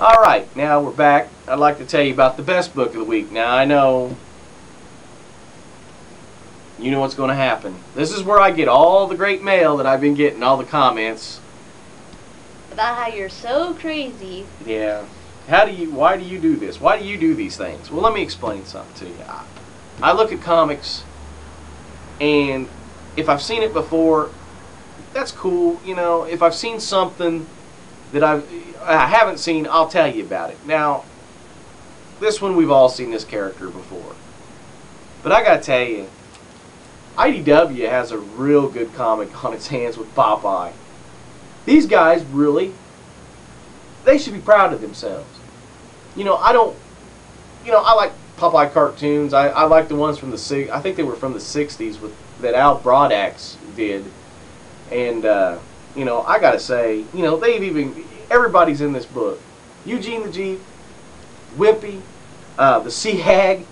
Alright, now we're back. I'd like to tell you about the best book of the week. Now, I know you know what's going to happen. This is where I get all the great mail that I've been getting, all the comments. About how you're so crazy. Yeah. Why do you do this? Why do you do these things? Well, let me explain something to you. I look at comics, and if I've seen it before, that's cool. You know, if I've seen something that I haven't seen, I'll tell you about it. Now, this one, we've all seen this character before. But I gotta tell you, IDW has a real good comic on its hands with Popeye. These guys really, they should be proud of themselves. You know, I like Popeye cartoons. I like the ones from I think they were from the 60s that Al Brodax did. And, you know, I gotta say, you know, everybody's in this book. Eugene the Jeep, Wimpy, the Sea Hag,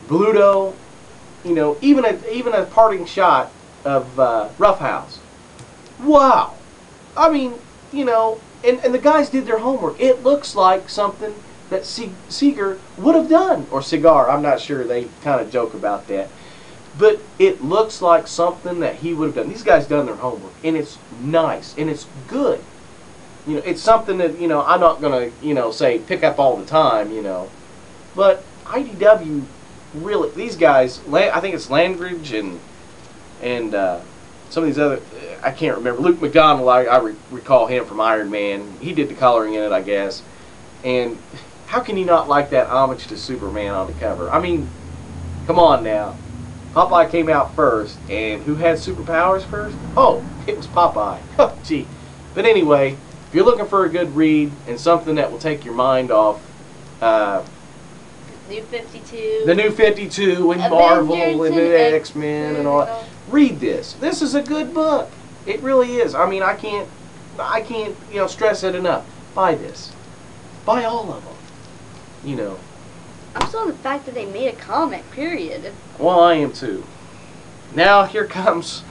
Bluto, you know, even a parting shot of Roughhouse. Wow. I mean, you know, and the guys did their homework. It looks like something that Seeger would have done, or Cigar. I'm not sure. They kind of joke about that. But it looks like something that he would have done. These guys done their homework, and it's nice, and it's good. You know, it's something that, you know, I'm not going to, you know, say pick up all the time, you know. But IDW, really, these guys, I think it's Landridge and some of these other, I can't remember. Luke McDonald, I recall him from Iron Man. He did the coloring in it, I guess. And how can you not like that homage to Superman on the cover? I mean, come on now. Popeye came out first, and who had superpowers first? Oh, it was Popeye. Oh, gee. But anyway, if you're looking for a good read and something that will take your mind off, New 52. The New 52 and Marvel and the X-Men and all that. Read this. This is a good book. It really is. I mean, I can't, you know, stress it enough. Buy this. Buy all of them. You know. I'm still on the fact that they made a comic, period. Well, I am too. Now, here comes...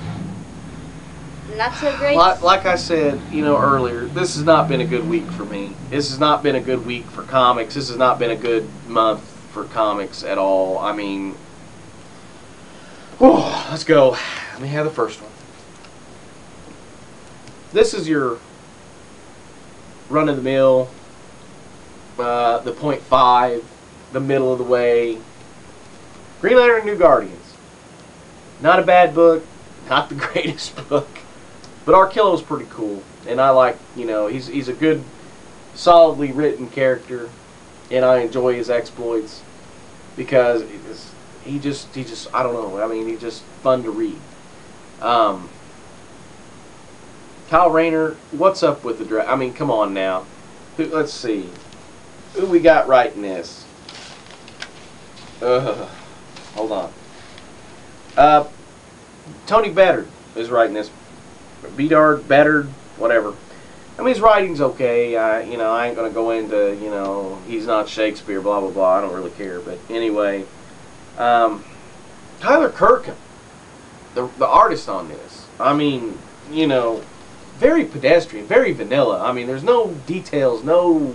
Not so great. Like I said, you know, earlier, this has not been a good week for me. This has not been a good week for comics. This has not been a good month for comics at all. I mean... Oh, let's go. Let me have the first one. This is your run-of-the-mill, the .5, the middle of the way. Green Lantern New Guardians. Not a bad book. Not the greatest book. But Arkillo's pretty cool. And I like, you know, he's a good, solidly written character. And I enjoy his exploits. Because he just, I don't know. I mean, he's just fun to read. Kyle Rayner, what's up with the draft? I mean, come on now. Let's see. Who we got writing this? Hold on. Tony Bedard is writing this. Bedard, whatever. I mean, his writing's okay. You know, I ain't gonna go into, you know, he's not Shakespeare, blah blah blah. I don't really care. But anyway, Tyler Kirkham, the artist on this. I mean, you know, very pedestrian, very vanilla. I mean, there's no details, no.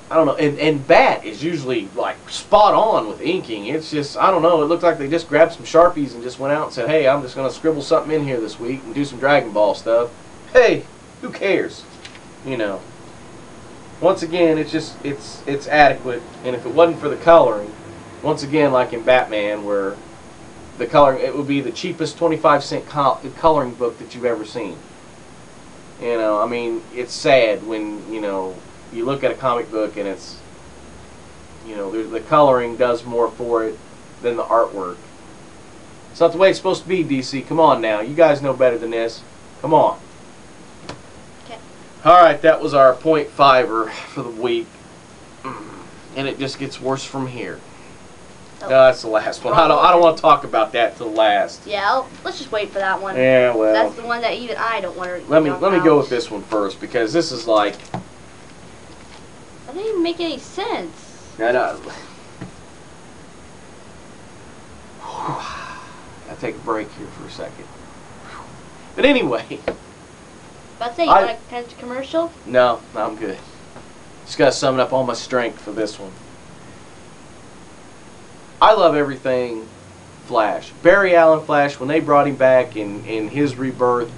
I don't know, and Bat is usually like spot on with inking. It's just, I don't know, it looked like they just grabbed some Sharpies and just went out and said, hey, I'm just going to scribble something in here this week and do some Dragon Ball stuff. Hey, who cares? You know. Once again, it's just, it's adequate, and if it wasn't for the coloring, once again, like in Batman, where the coloring, it would be the cheapest 25-cent coloring book that you've ever seen. You know, I mean, it's sad when, you know, you look at a comic book and it's, you know, the coloring does more for it than the artwork. It's not the way it's supposed to be, DC. Come on now. You guys know better than this. Come on. Okay. Alright, that was our .5er for the week. And it just gets worse from here. Oh. No, that's the last one. I don't want to talk about that till last. Yeah, let's just wait for that one. Yeah, well. That's the one that even I don't want to. Let me go with this one first, because this is like. That didn't even make any sense. I know. I'll take a break here for a second. But anyway. About to say, you want to catch a commercial? No, I'm good. Just got to summon up all my strength for this one. I love everything Flash. Barry Allen Flash, when they brought him back in his rebirth,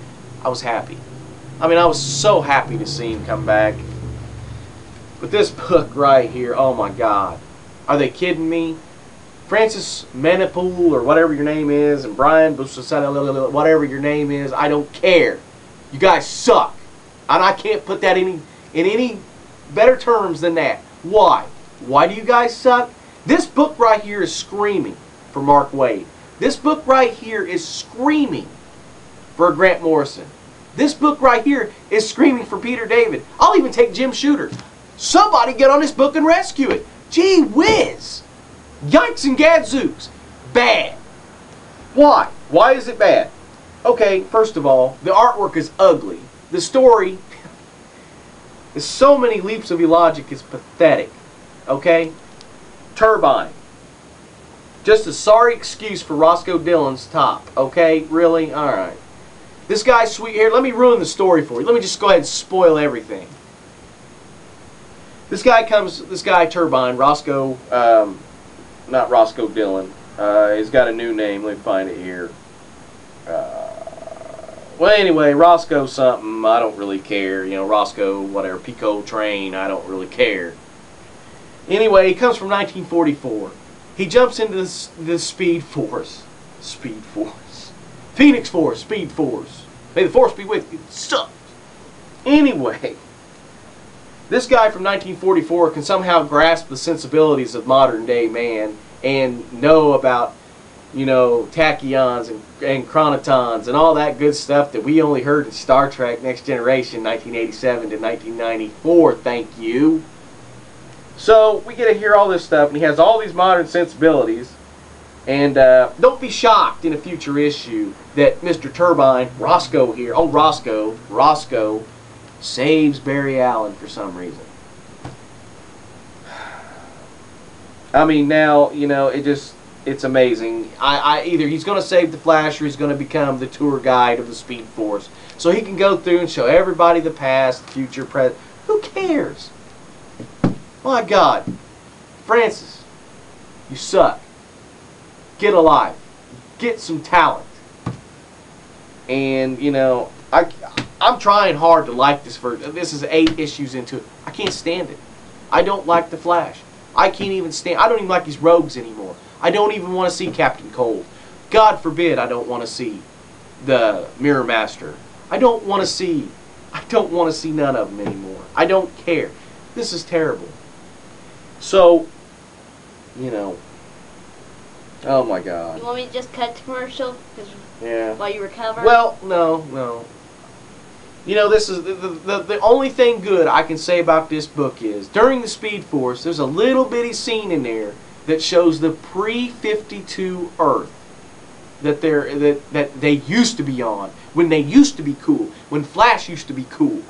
I was happy. I mean, I was so happy to see him come back. But this book right here, oh my God. Are they kidding me? Francis Manipool, or whatever your name is, and Brian, whatever your name is, I don't care. You guys suck. And I can't put that in any better terms than that. Why? Why do you guys suck? This book right here is screaming for Mark Waid. This book right here is screaming for Grant Morrison. This book right here is screaming for Peter David. I'll even take Jim Shooter. Somebody get on this book and rescue it. Gee whiz. Yikes and gadzooks. Bad. Why? Why is it bad? Okay, first of all, the artwork is ugly. The story is so many leaps of illogic, it's pathetic. Okay? Turbine. Just a sorry excuse for Roscoe Dillon's top. Okay? Really? Alright. This guy's sweet here. Let me ruin the story for you. Let me just go ahead and spoil everything. This guy Turbine, Roscoe, not Roscoe Dillon. He's got a new name. Let me find it here. Well, anyway, Roscoe something. I don't really care. You know, Roscoe, whatever. Pico Train. I don't really care. Anyway, he comes from 1944. He jumps into the Speed Force. Speed Force. Phoenix Force. Speed Force. May the Force be with you. Sucks. Anyway, this guy from 1944 can somehow grasp the sensibilities of modern day man and know about, you know, tachyons and chronotons and all that good stuff that we only heard in Star Trek Next Generation 1987 to 1994. Thank you. So we get to hear all this stuff, and he has all these modern sensibilities. And don't be shocked in a future issue that Mr. Turbine, Roscoe here, oh Roscoe saves Barry Allen for some reason. I mean, now, you know, it's amazing. Either he's going to save the Flash or he's going to become the tour guide of the Speed Force. So he can go through and show everybody the past, future, present. Who cares? My God. Francis, you suck. Get alive. Get some talent. And, you know, I'm trying hard to like this version. This is 8 issues into it. I can't stand it. I don't like the Flash. I can't even stand. I don't even like these rogues anymore. I don't even want to see Captain Cold. God forbid I don't want to see the Mirror Master. I don't want to see none of them anymore. I don't care. This is terrible. So, you know, oh my God. You want me to just cut to commercial? Yeah. While you recover? Well, no. You know, this is the only thing good I can say about this book is during the Speed Force, there's a little bitty scene in there that shows the pre-52 Earth that they used to be on, when they used to be cool, when Flash used to be cool.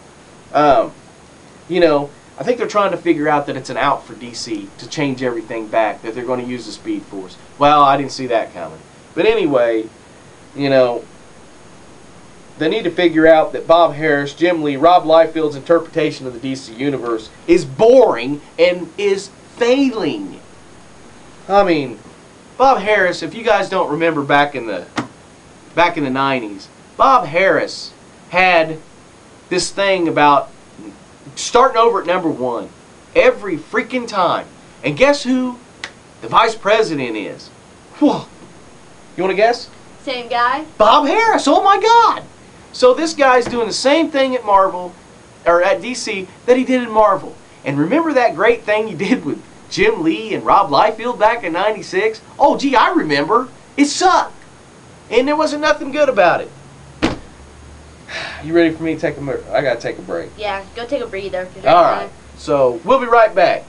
You know, I think they're trying to figure out that it's an out for DC to change everything back, that they're going to use the Speed Force. Well, I didn't see that coming. But anyway, you know, they need to figure out that Bob Harras, Jim Lee, Rob Liefeld's interpretation of the DC Universe is boring and is failing. I mean, Bob Harras, if you guys don't remember back in the 90s, Bob Harras had this thing about starting over at #1 every freaking time. And guess who the vice president is? Whoa. You want to guess? Same guy? Bob Harras. Oh my God. So this guy's doing the same thing at Marvel, or at DC, that he did in Marvel. And remember that great thing he did with Jim Lee and Rob Liefeld back in '96? Oh gee, I remember. It sucked. And there wasn't nothing good about it. You ready for me to take I gotta take a break. Yeah, go take a breather. All right. So we'll be right back.